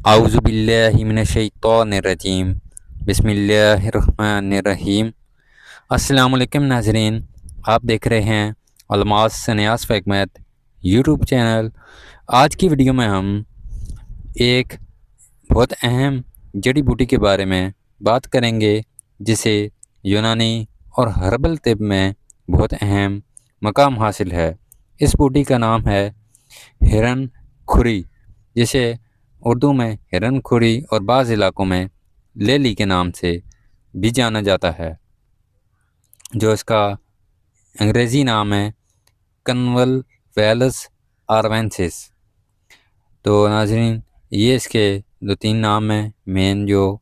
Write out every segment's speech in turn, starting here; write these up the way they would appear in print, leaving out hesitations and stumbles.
اعوذ باللہ من الشیطان الرجیم بسم اللہ الرحمن الرحیم۔ السلام علیکم ناظرین، آپ دیکھ رہے ہیں الماس سنیاس حکمت یوٹیوب چینل۔ آج کی ویڈیو میں ہم ایک بہت اہم جڑی بوٹی کے بارے میں بات کریں گے جسے یونانی اور ہربل طب میں بہت اہم مقام حاصل ہے۔ اس بوٹی کا نام ہے ہرن کھری، جسے اردو میں ہرن کھری اور بعض علاقوں میں لیلی کے نام سے بھی جانا جاتا ہے، جو اس کا انگریزی نام ہے کنول ویلس آروینسس۔ تو ناظرین، یہ اس کے دو تین نام ہیں مین۔ جو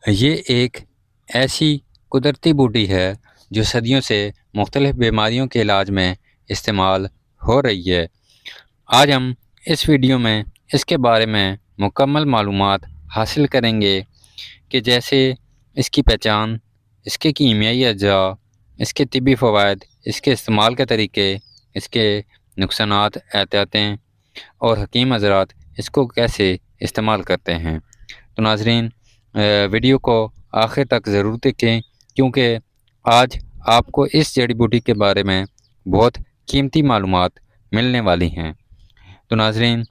یہ ایک ایسی قدرتی بوٹی ہے جو صدیوں سے مختلف بیماریوں کے علاج میں استعمال ہو رہی ہے۔ آج ہم اس ویڈیو میں اس کے بارے میں مکمل معلومات حاصل کریں گے کہ جیسے اس کی پہچان، اس کے کیمیائی اجزاء، اس کے طبی فوائد، اس کے استعمال کے طریقے، اس کے نقصانات، احتیاطیں اور حکیم حضرات اس کو کیسے استعمال کرتے ہیں۔ تو ناظرین، ویڈیو کو آخر تک ضرور دیکھیں، کیونکہ آج آپ کو اس جڑی بوٹی کے بارے میں بہت قیمتی معلومات ملنے والی ہیں۔ تو ناظرین،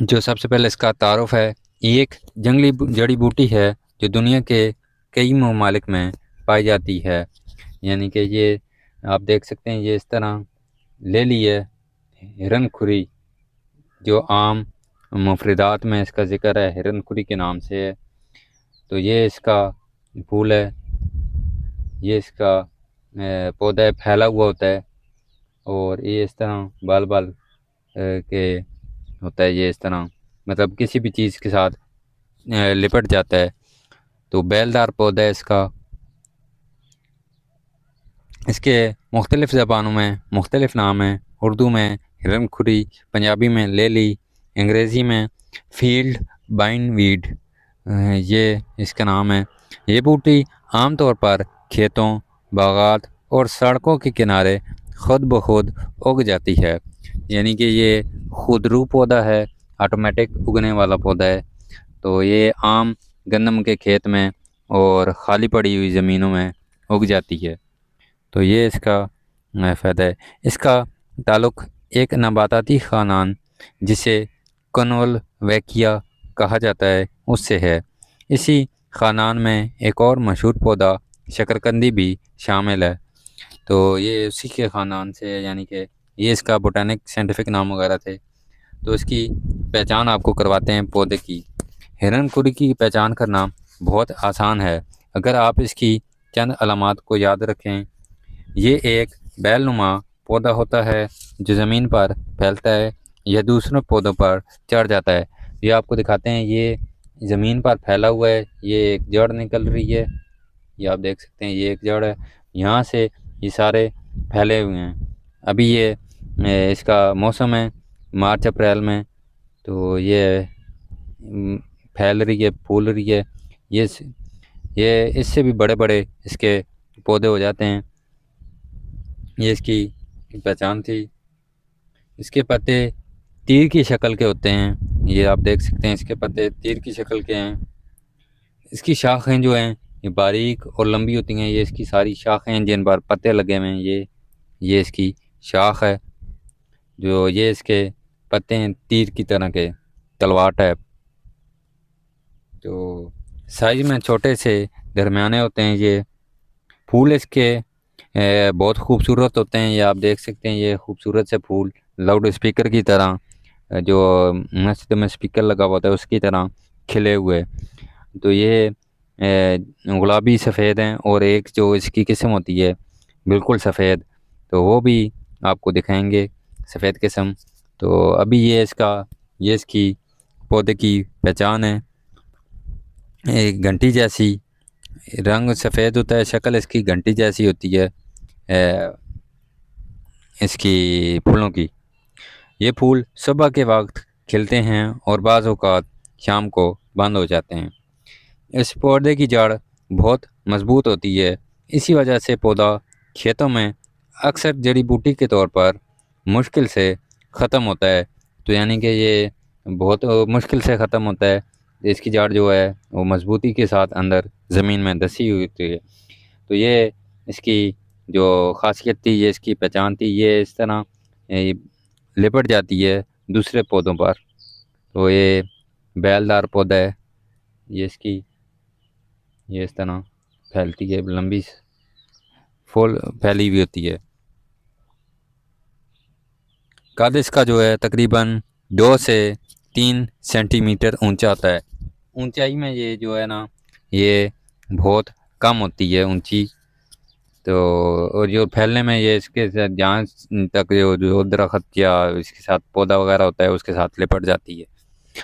جو سب سے پہلے اس کا تعارف ہے، یہ ایک جنگلی جڑی بوٹی ہے جو دنیا کے کئی ممالک میں پائی جاتی ہے۔ یعنی کہ یہ آپ دیکھ سکتے ہیں، یہ اس طرح لے لی ہے ہرن کھری، جو عام مفردات میں اس کا ذکر ہے ہرن کھری کے نام سے ہے۔ تو یہ اس کا پھول ہے، یہ اس کا پودا پھیلا ہوا ہوتا ہے، اور یہ اس طرح بال بال کے ہوتا ہے۔ یہ اس طرح مطلب کسی بھی چیز کے ساتھ لپٹ جاتا ہے۔ تو بیلدار پودا ہے اس کا۔ اس کے مختلف زبانوں میں مختلف نام ہیں۔ اردو میں ہرن کھری، پنجابی میں لیلی، انگریزی میں فیلڈ بائن ویڈ، یہ اس کا نام ہے۔ یہ بوٹی عام طور پر کھیتوں، باغات اور سڑکوں کے کنارے خود بخود اگ جاتی ہے۔ یعنی کہ یہ خود رو پودا ہے، آٹومیٹک اگنے والا پودا ہے۔ تو یہ عام گندم کے کھیت میں اور خالی پڑی ہوئی زمینوں میں اگ جاتی ہے۔ تو یہ اس کا فائدہ ہے۔ اس کا تعلق ایک نباتاتی خاندان جسے کنول ویکیا کہا جاتا ہے اس سے ہے۔ اسی خاندان میں ایک اور مشہور پودا شکرکندی بھی شامل ہے۔ تو یہ اسی کے خاندان سے ہے، یعنی کہ یہ اس کا بوٹینک سائنٹیفک نام وغیرہ تھے۔ تو اس کی پہچان آپ کو کرواتے ہیں پودے کی۔ ہرن کھری کی پہچان کرنا بہت آسان ہے اگر آپ اس کی چند علامات کو یاد رکھیں۔ یہ ایک بیل نما پودا ہوتا ہے جو زمین پر پھیلتا ہے یا دوسروں پودوں پر چڑھ جاتا ہے۔ یہ آپ کو دکھاتے ہیں، یہ زمین پر پھیلا ہوا ہے، یہ ایک جڑ نکل رہی ہے، یہ آپ دیکھ سکتے ہیں، یہ ایک جڑ ہے، یہاں سے یہ سارے پھیلے ہوئے ہیں۔ ابھی یہ اس کا موسم ہے مارچ اپریل میں، تو یہ پھیل رہی ہے، پھول رہی ہے۔ یہ اس سے بھی بڑے بڑے اس کے پودے ہو جاتے ہیں۔ یہ اس کی پہچان تھی۔ اس کے پتے تیر کی شکل کے ہوتے ہیں، یہ آپ دیکھ سکتے ہیں، اس کے پتے تیر کی شکل کے ہیں۔ اس کی شاخیں جو ہیں یہ باریک اور لمبی ہوتی ہیں۔ یہ اس کی ساری شاخیں جن پر پتے لگے ہوئے ہیں، یہ اس کی شاخ ہے، جو یہ اس کے پتے ہیں تیر کی طرح کے، تلوار ٹائپ۔ تو سائز میں چھوٹے سے درمیانے ہوتے ہیں۔ یہ پھول اس کے بہت خوبصورت ہوتے ہیں، یہ آپ دیکھ سکتے ہیں، یہ خوبصورت سے پھول لاؤڈ اسپیکر کی طرح، جو مسجد میں اسپیکر لگا ہوا ہوتا ہے اس کی طرح کھلے ہوئے۔ تو یہ گلابی سفید ہیں، اور ایک جو اس کی قسم ہوتی ہے بالکل سفید، تو وہ بھی آپ کو دکھائیں گے، سفید قسم۔ تو ابھی یہ اس کی پودے کی پہچان ہے۔ ایک گھنٹی جیسی رنگ سفید ہوتا ہے، شکل اس کی گھنٹی جیسی ہوتی ہے اس کی پھولوں کی۔ یہ پھول صبح کے وقت کھلتے ہیں اور بعض اوقات شام کو بند ہو جاتے ہیں۔ اس پودے کی جڑ بہت مضبوط ہوتی ہے، اسی وجہ سے پودا کھیتوں میں اکثر جڑی بوٹی کے طور پر مشکل سے ختم ہوتا ہے، تو یعنی کہ یہ بہت مشکل سے ختم ہوتا ہے. اس کی جڑ جو ہے وہ مضبوطی کے ساتھ اندر زمین میں دسی ہوئی ہوتی ہے. تو یہ اس کی جو خاصیت تھی، یہ اس کی پہچان تھی، یہ اس طرح لپٹ جاتی ہے دوسرے پودوں پر. تو یہ بیلدار پودا ہے، یہ اس کی یہ اس طرح پھیلتی ہے، لمبی پھول پھیلی ہوئی ہوتی ہے. قد اس کا جو ہے تقریباً 2 سے 3 سینٹی میٹر اونچا ہوتا ہے. اونچائی میں یہ جو ہے نا یہ بہت کم ہوتی ہے اونچی. تو اور جو پھیلنے میں یہ اس کے ساتھ جہاں تک جو درخت یا اس کے ساتھ پودا وغیرہ ہوتا ہے اس کے ساتھ لپٹ جاتی ہے.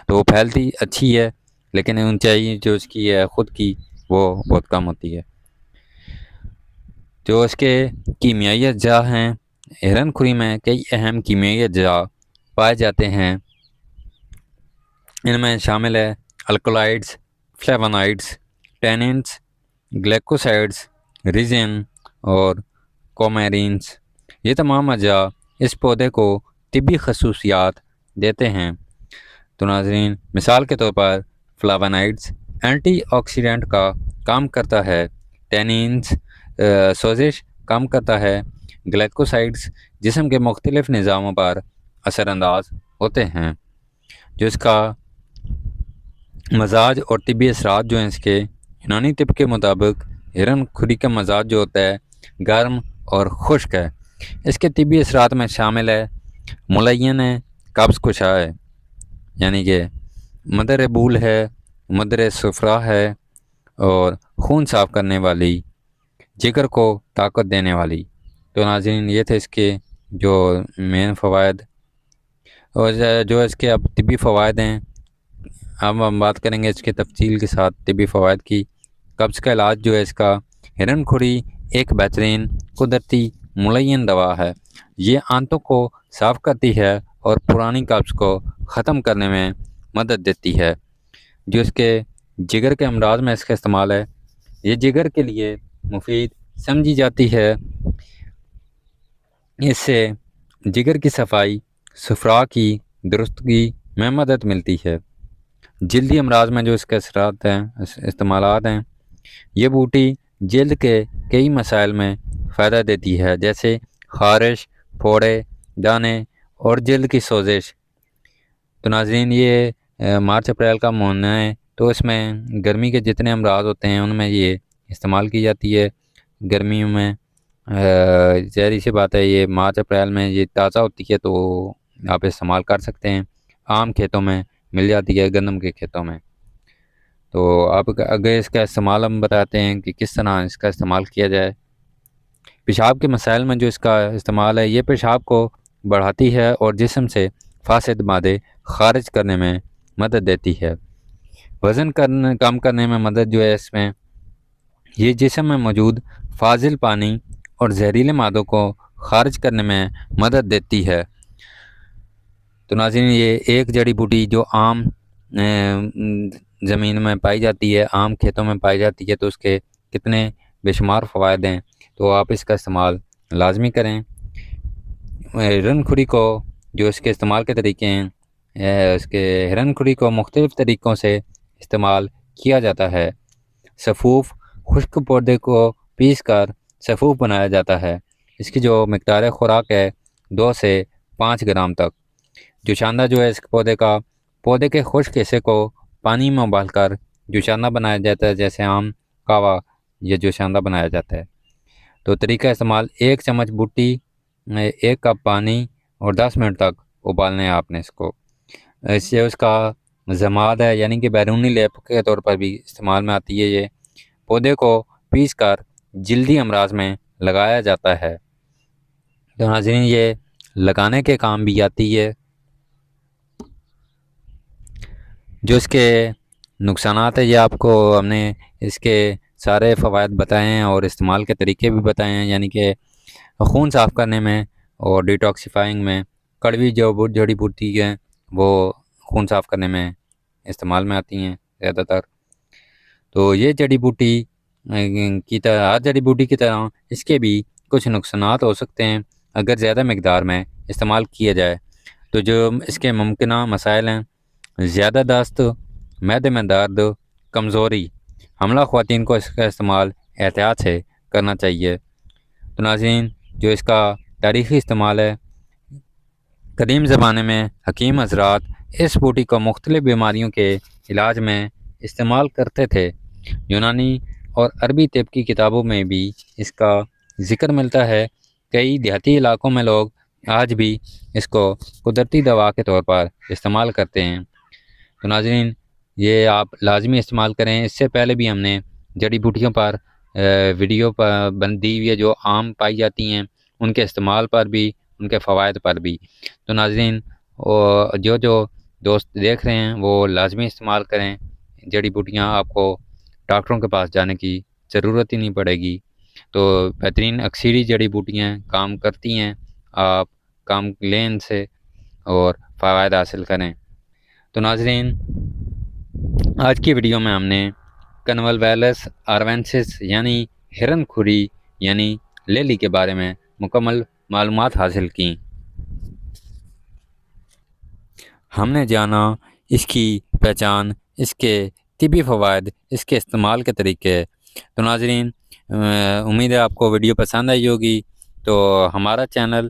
تو وہ پھیلتی اچھی ہے، لیکن اونچائی جو اس کی ہے خود کی وہ بہت کم ہوتی ہے. جو اس کے کیمیائی اجزاء ہیں، ہرن کھری میں کئی اہم کیمیائی اجزاء پائے جاتے ہیں. ان میں شامل ہے الکلائڈز، فلیونائڈز، ٹیننز، گلیکوسائڈز، ریزن اور کومیرینز. یہ تمام اجزاء اس پودے کو طبی خصوصیات دیتے ہیں. تو ناظرین، مثال کے طور پر فلاونائڈز اینٹی آکسیڈنٹ کا کام کرتا ہے، ٹینینز سوزش کام کرتا ہے، گلیکوسائڈز جسم کے مختلف نظاموں پر اثر انداز ہوتے ہیں. جو اس کا مزاج اور طبی اثرات جو ہیں اس کے یونانی طب کے مطابق ہرن کھری کا مزاج جو ہوتا ہے گرم اور خشک ہے. اس کے طبی اثرات میں شامل ہے ملین ہے، قبض کشا ہے، یعنی کہ مدر بول ہے، مدر صفرا ہے، اور خون صاف کرنے والی، جگر کو طاقت دینے والی. تو ناظرین، یہ تھے اس کے جو مین فوائد. اور جو اس کے اب طبی فوائد ہیں، اب ہم بات کریں گے اس کے تفصیل کے ساتھ طبی فوائد کی. قبض کا علاج جو ہے اس کا ہرن کھری ایک بہترین قدرتی ملین دوا ہے. یہ آنتوں کو صاف کرتی ہے اور پرانی قبض کو ختم کرنے میں مدد دیتی ہے. جو اس کے جگر کے امراض میں اس کا استعمال ہے، یہ جگر کے لیے مفید سمجھی جاتی ہے. اس سے جگر کی صفائی، صفرا کی درستگی میں مدد ملتی ہے. جلدی امراض میں جو اس کے اثرات ہیں، استعمالات ہیں، یہ بوٹی جلد کے کئی مسائل میں فائدہ دیتی ہے، جیسے خارش، پھوڑے، دانے اور جلد کی سوزش. تو ناظرین، یہ مارچ اپریل کا مہینہ ہے، تو اس میں گرمی کے جتنے امراض ہوتے ہیں ان میں یہ استعمال کی جاتی ہے. گرمیوں میں ظاہری سی بات ہے، یہ مارچ اپریل میں یہ تازہ ہوتی ہے، تو آپ استعمال کر سکتے ہیں. عام کھیتوں میں مل جاتی ہے، گندم کے کھیتوں میں. تو آپ اگر اس کا استعمال ہم بتاتے ہیں کہ کس طرح اس کا استعمال کیا جائے. پیشاب کے مسائل میں جو اس کا استعمال ہے، یہ پیشاب کو بڑھاتی ہے اور جسم سے فاسد مادے خارج کرنے میں مدد دیتی ہے. وزن کم کرنے میں مدد جو ہے اس میں، یہ جسم میں موجود فاضل پانی اور زہریلے مادوں کو خارج کرنے میں مدد دیتی ہے. تو ناظرین، یہ ایک جڑی بوٹی جو عام زمین میں پائی جاتی ہے، عام کھیتوں میں پائی جاتی ہے، تو اس کے کتنے بے شمار فوائد ہیں. تو آپ اس کا استعمال لازمی کریں. ہرن کھری کو جو اس کے استعمال کے طریقے ہیں، اس کے ہرن کھری کو مختلف طریقوں سے استعمال کیا جاتا ہے. سفوف، خشک پودے کو پیس کر سفوف بنایا جاتا ہے. اس کی جو مقدار خوراک ہے 2 سے 5 گرام تک. جوشاندہ جو ہے اس پودے کے خشک حصے کو پانی میں ابال کر جوشاندہ بنایا جاتا ہے، جیسے عام کہوہ یہ جوشاندہ بنایا جاتا ہے. تو طریقہ استعمال: 1 چمچ بوٹی میں 1 کپ پانی اور 10 منٹ تک ابالنے ہیں آپ نے اس کو. اس سے اس کا ضماد ہے، یعنی کہ بیرونی لیپ کے طور پر بھی استعمال میں آتی ہے. یہ پودے کو پیس کر جلدی امراض میں لگایا جاتا ہے. تو ناظرین، یہ لگانے کے کام بھی آتی ہے. جو اس کے نقصانات ہیں، یہ آپ کو ہم نے اس کے سارے فوائد بتائے ہیں اور استعمال کے طریقے بھی بتائے ہیں، یعنی کہ خون صاف کرنے میں اور ڈیٹاکسیفائنگ میں. کڑوی جو جڑی بوٹی ہیں وہ خون صاف کرنے میں استعمال میں آتی ہیں زیادہ تر. تو یہ جڑی بوٹی کی طرح، ہر جڑی بوٹی کی طرح اس کے بھی کچھ نقصانات ہو سکتے ہیں اگر زیادہ مقدار میں استعمال کیا جائے. تو جو اس کے ممکنہ مسائل ہیں: زیادہ دست، معدے میں درد، کمزوری۔ حاملہ خواتین کو اس کا استعمال احتیاط سے کرنا چاہیے۔ تو ناظرین، جو اس کا تاریخی استعمال ہے، قدیم زمانے میں حکیم حضرات اس بوٹی کو مختلف بیماریوں کے علاج میں استعمال کرتے تھے۔ یونانی اور عربی طب کی کتابوں میں بھی اس کا ذکر ملتا ہے۔ کئی دیہاتی علاقوں میں لوگ آج بھی اس کو قدرتی دوا کے طور پر استعمال کرتے ہیں۔ تو ناظرین، یہ آپ لازمی استعمال کریں۔ اس سے پہلے بھی ہم نے جڑی بوٹیوں پر ویڈیو پر بندی ہوئی ہے جو عام پائی جاتی ہیں، ان کے استعمال پر بھی، ان کے فوائد پر بھی۔ تو ناظرین، جو دوست دیکھ رہے ہیں وہ لازمی استعمال کریں۔ جڑی بوٹیاں آپ کو ڈاکٹروں کے پاس جانے کی ضرورت ہی نہیں پڑے گی۔ تو بہترین اکثیری جڑی بوٹیاں کام کرتی ہیں، آپ کام لیں ان سے اور فوائد حاصل کریں۔ تو ناظرین، آج کی ویڈیو میں ہم نے کنولویلس آروینسس یعنی ہرن کھری یعنی لیلی کے بارے میں مکمل معلومات حاصل کیں۔ ہم نے جانا اس کی پہچان، اس کے طبی فوائد، اس کے استعمال کے طریقے۔ تو ناظرین، امید ہے آپ کو ویڈیو پسند آئی ہوگی۔ تو ہمارا چینل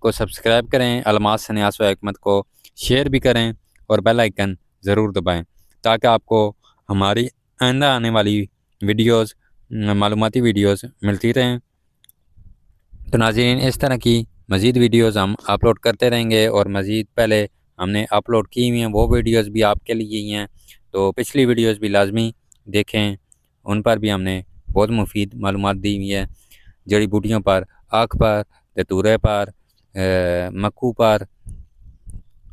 کو سبسکرائب کریں، الماس سنیاس و حکمت کو شیئر بھی کریں اور بیل آئیکن ضرور دبائیں تاکہ آپ کو ہماری آئندہ آنے والی ویڈیوز، معلوماتی ویڈیوز ملتی رہیں۔ تو ناظرین، اس طرح کی مزید ویڈیوز ہم اپلوڈ کرتے رہیں گے، اور مزید پہلے ہم نے اپلوڈ کی ہوئی ہیں وہ ویڈیوز بھی آپ کے لیے ہی ہیں۔ تو پچھلی ویڈیوز بھی لازمی دیکھیں، ان پر بھی ہم نے بہت مفید معلومات دی ہوئی ہے۔ جڑی بوٹیوں پر، آنکھ پر، دتورے پر، مکو پر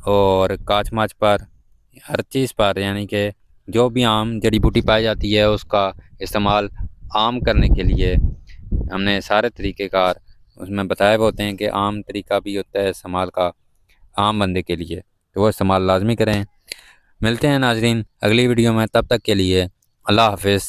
اور کاچ ماچ پر، ہر چیز پر، یعنی کہ جو بھی عام جڑی بوٹی پائی جاتی ہے اس کا استعمال عام کرنے کے لیے ہم نے سارے طریقہ کار اس میں بتائے ہوتے ہیں کہ عام طریقہ بھی ہوتا ہے استعمال کا عام بندے کے لیے، تو وہ استعمال لازمی کریں۔ ملتے ہیں ناظرین اگلی ویڈیو میں، تب تک کے لیے اللہ حافظ۔